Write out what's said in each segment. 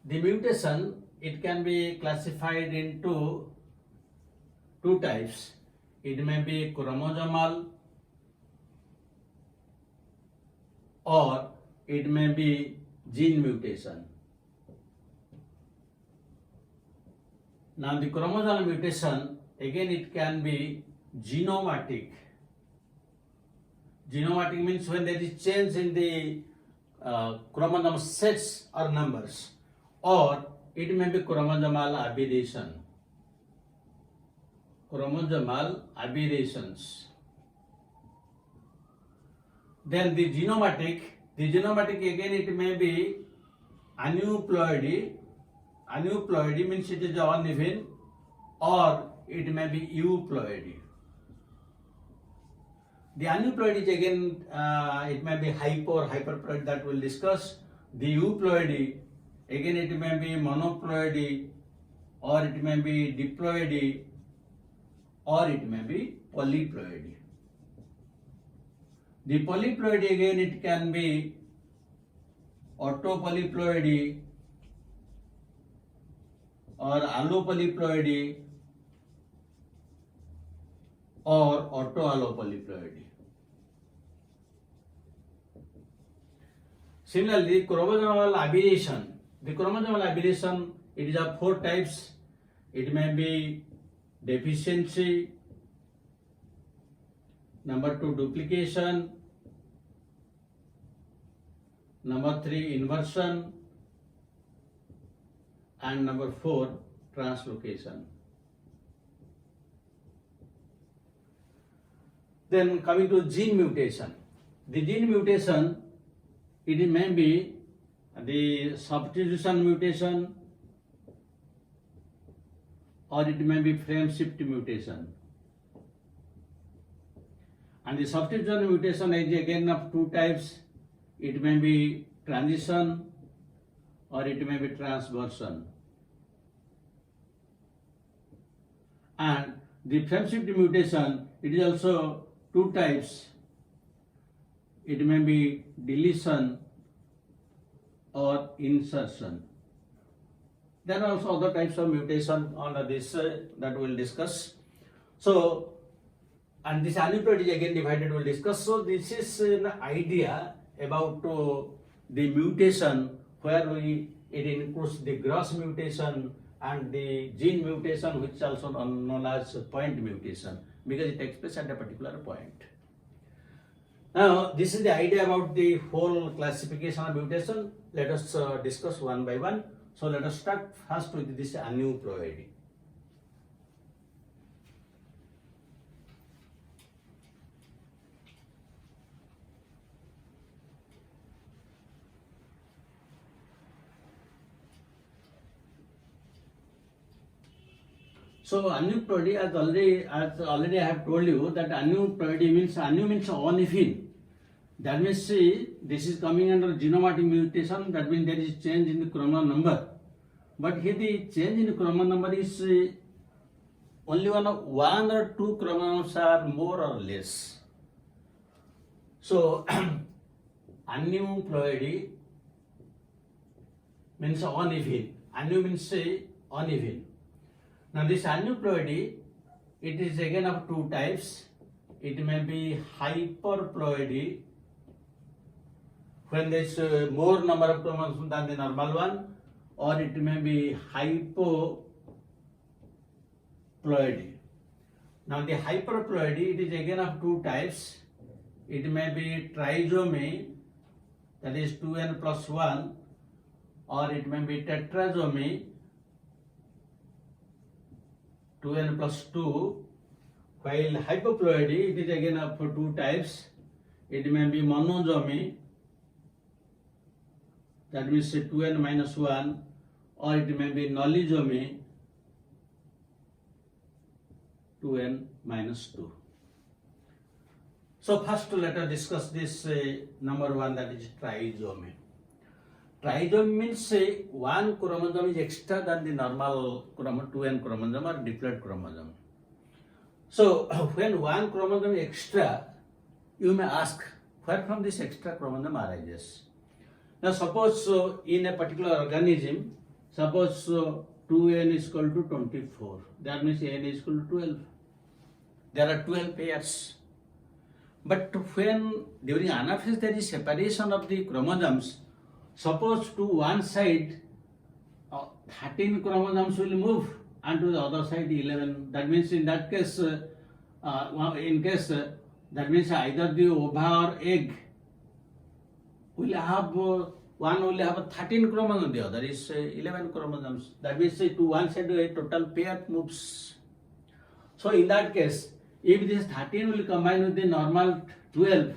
The mutation, it can be classified into two types. It may be chromosomal or it may be gene mutation. Now the chromosomal mutation, again it can be genomatic. Genomatic means when there is change in the chromosome sets or numbers, or it may be chromosomal aberration. Chromosomal aberrations. Then the genomatic again it may be aneuploidy. Aneuploidy means it is uneven, or it may be euploidy. The aneuploidy is again it may be hypo or hyperploidy, that we'll discuss. The euploidy again it may be monoploidy, or it may be diploidy, or it may be polyploidy. The polyploidy again it can be auto-polyploidy or allopolyploidy or auto-allopolyploidy. Similarly, chromosomal aberration. The chromosomal aberration, it is of four types. It may be deficiency, number 2 duplication, number 3 inversion, and number 4 translocation. Then coming to gene mutation. The gene mutation, it may be the substitution mutation, or it may be frame shift mutation. And the substitution mutation is again of two types. It may be transition or it may be transversion. And the frame shift mutation, it is also two types. It may be deletion or insertion. There are also other types of mutation under this that we will discuss. So, and this aneuploidy is again divided, we will discuss. So, this is an idea about the mutation where it includes the gross mutation and the gene mutation, which is also known as point mutation, because it takes place at a particular point. Now, this is the idea about the whole classification of mutation. Let us discuss one by one. So, let us start first with this aneuploidy. So, aneuploidy, as already I have told you that aneuploidy means uneven. That means this is coming under genomatic mutation. That means there is change in the chromosome number. But here the change in the chromosome number is only one or two chromosomes are more or less. So aneuploidy means uneven. Anu means uneven. Now this aneuploidy, it is again of two types. It may be hyperploidy, when there is more number of chromosomes than the normal one, or it may be hypoploidy. Now the hyperploidy, it is again of two types. It may be trisomy, that is 2n plus 1, or it may be tetrasomy, 2n plus 2, while hypoploidy, it is again of two types. It may be monosomy, that means 2n minus 1, or it may be nullisomy, 2n minus 2. So first let us discuss this number 1, that is trisomy. Trisomy means one chromosome is extra than the normal 2n chromosome or diploid chromosome. So when one chromosome is extra, you may ask where from this extra chromosome arises. Now suppose in a particular organism Suppose 2n is equal to 24. That means n is equal to 12. There are 12 pairs. But when during anaphase there is separation of the chromosomes, suppose to one side 13 chromosomes will move and to the other side 11. That means in that case, that means either the ova or egg will have one will have 13 chromosomes, the other is 11 chromosomes. That means to one side a total pair moves. So in that case, if this 13 will combine with the normal 12,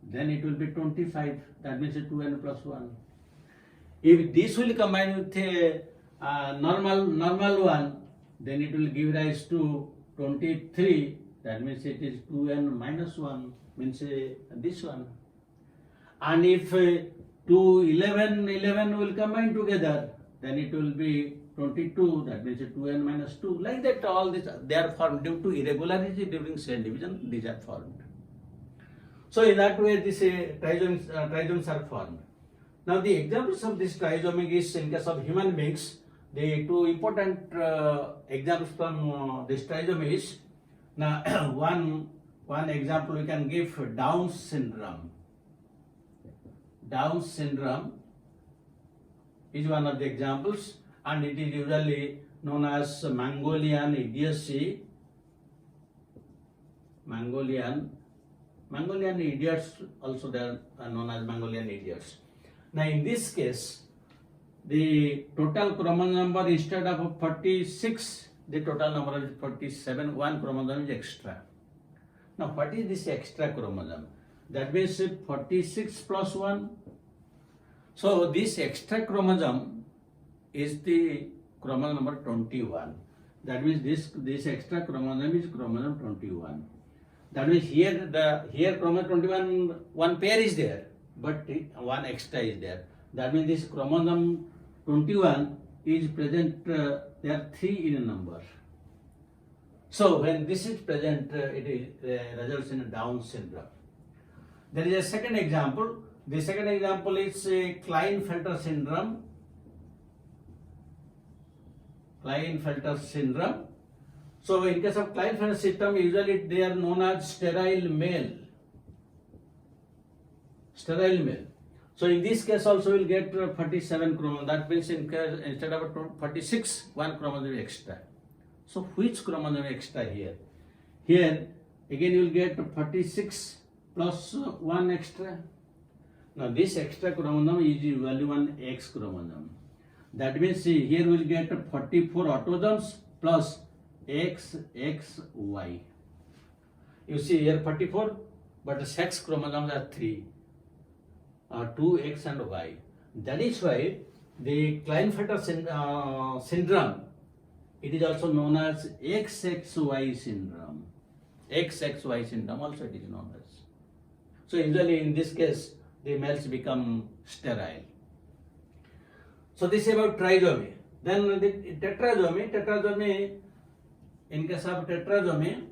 then it will be 25. That means 2n plus 1. If this will combine with a normal one, then it will give rise to 23. That means it is 2n minus 1, means this one. And if 11 will combine together, then it will be 22. That means 2n minus 2. Like that, all this they are formed due to irregularity during cell division. These are formed. So in that way, these trisomes are formed. Now the examples of this trisomy is in case of human beings. The two important examples from this trisomy is, now one example we can give, Down syndrome. Down syndrome is one of the examples, and it is usually known as Mongolian idiocy. Mongolian idiots also, they are known as Mongolian idiots. Now in this case, the total chromosome number, instead of 46, the total number is 47. One chromosome is extra. Now what is this extra chromosome? That means 46 plus 1. So this extra chromosome is the chromosome number 21. That means this extra chromosome is chromosome 21. That means here chromosome 21, one pair is there, but one extra is there. That means this chromosome 21 is present, there are 3 in a number. So when this is present, it results in a Down syndrome. There is a second example. The second example is Klinefelter syndrome. Klinefelter syndrome. So in case of Klinefelter syndrome, usually they are known as sterile male. Sterile male. So in this case also we will get 47 chromosomes. That means in case, instead of 46, one chromosome extra. So which chromosome extra here? Here again you will get 46 plus 1 extra. Now this extra chromosome is usually one X chromosome. That means here we will get 44 autosomes plus XXY. You see here 44, but the sex chromosomes are 3. 2 X and Y. That is why the Klinefelter syndrome, it is also known as XXY syndrome. XXY syndrome also it is known as. So usually in this case, the males become sterile. So this is about trisomy. Then the tetrasomy, in case of tetrasomy,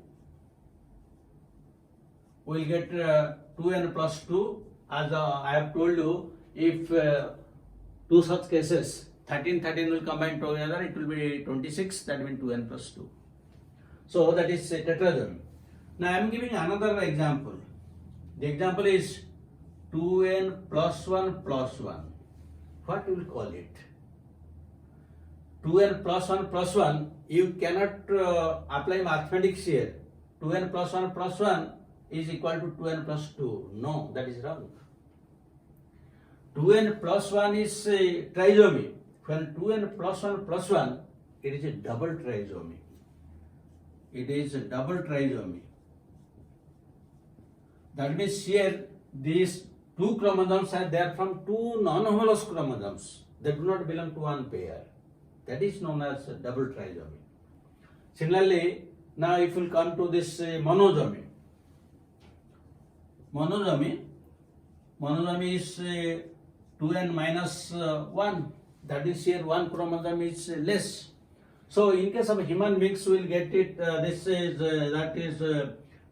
we will get 2n plus 2. As I have told you, if two such cases, 13 will combine together, it will be 26, that means 2n plus 2. So that is tetrasomy. Now I am giving another example. The example is 2n plus 1 plus 1. What we will call it? 2n plus 1 plus 1, you cannot apply mathematics here. 2n plus 1 is equal to 2n plus 2. No, that is wrong. 2n plus 1 is trisomy. When 2n plus 1, it is a double trisomy. It is a double trisomy. That means here these two chromosomes are there from two non-homologous chromosomes. They do not belong to one pair. That is known as double trisomy. Similarly, now if we come to this monosomy. Monosomy is 2n minus 1. That is here one chromosome is less. So in case of human beings, we will get it. This is that is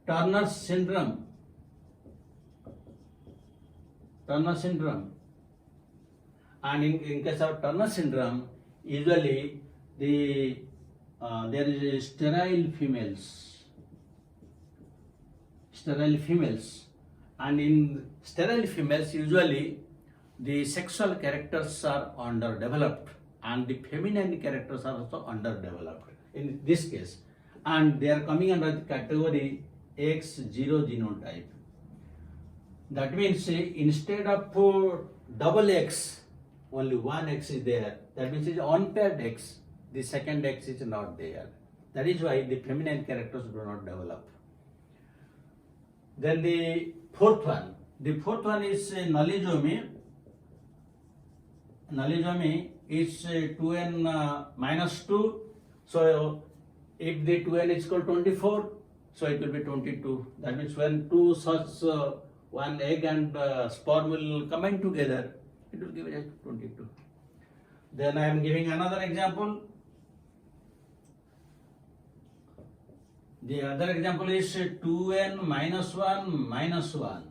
Turner syndrome. Turner syndrome. And in case of Turner syndrome, usually there is a sterile females, and in sterile females usually the sexual characters are underdeveloped and the feminine characters are also underdeveloped in this case, and they are coming under the category X0 genotype. That means instead of double X, only one X is there. That means it's unpaired X. The second X is not there. That is why the feminine characters do not develop. Then the fourth one. The fourth one is nullisomy. Nullisomy is 2n minus 2. So if the 2n is equal to 24, so it will be 22. That means when two such one egg and sperm will combine together, it will give us 22. Then I am giving another example. The other example is 2n minus 1 minus 1.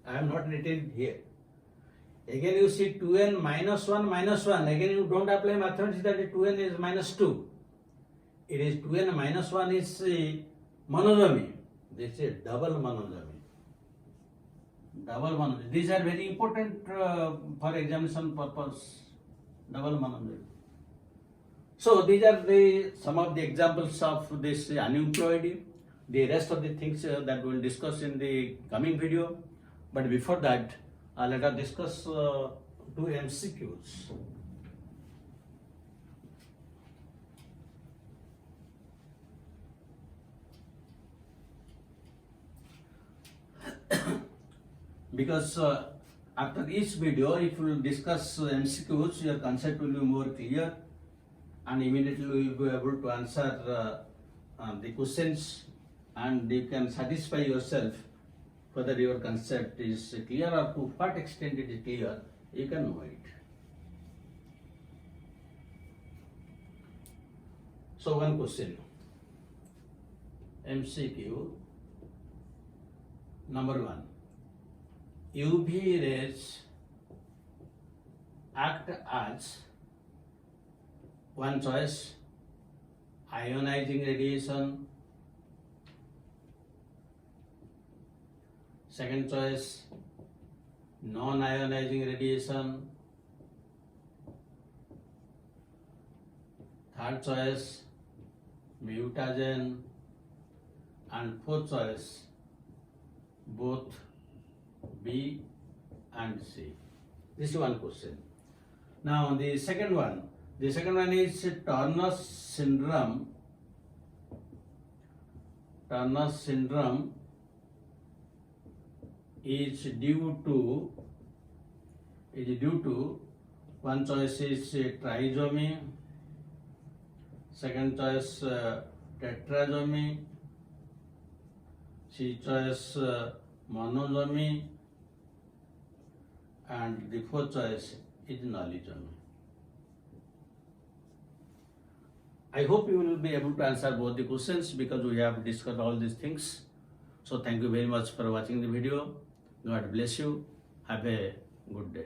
I have not written here. Again you see 2n minus 1 minus 1. Again you don't apply mathematics that 2n is minus 2. It is 2n minus 1 is monosomy. This is double monosomy. Double monosomy. These are very important for examination purpose. Double monosomy. So these are some of the examples of this aneuploidy. The rest of the things that we will discuss in the coming video. But before that, let us discuss two MCQs. Because after each video, if you will discuss MCQs, your concept will be more clear and immediately you will be able to answer the questions, and you can satisfy yourself whether your concept is clear or to what extent it is clear, you can know it. So one question, MCQ number 1. UV rays act as, one choice, ionizing radiation, second choice, non-ionizing radiation, third choice, mutagen, and fourth choice, both B and C. This is one question. Now the second one is Turner syndrome. Turner syndrome is due to one choice is trisomy, second choice tetrasomy, C choice monosomy, and the fourth choice is nullisomy. I hope you will be able to answer both the questions because we have discussed all these things. So thank you very much for watching the video. God bless you. Have a good day.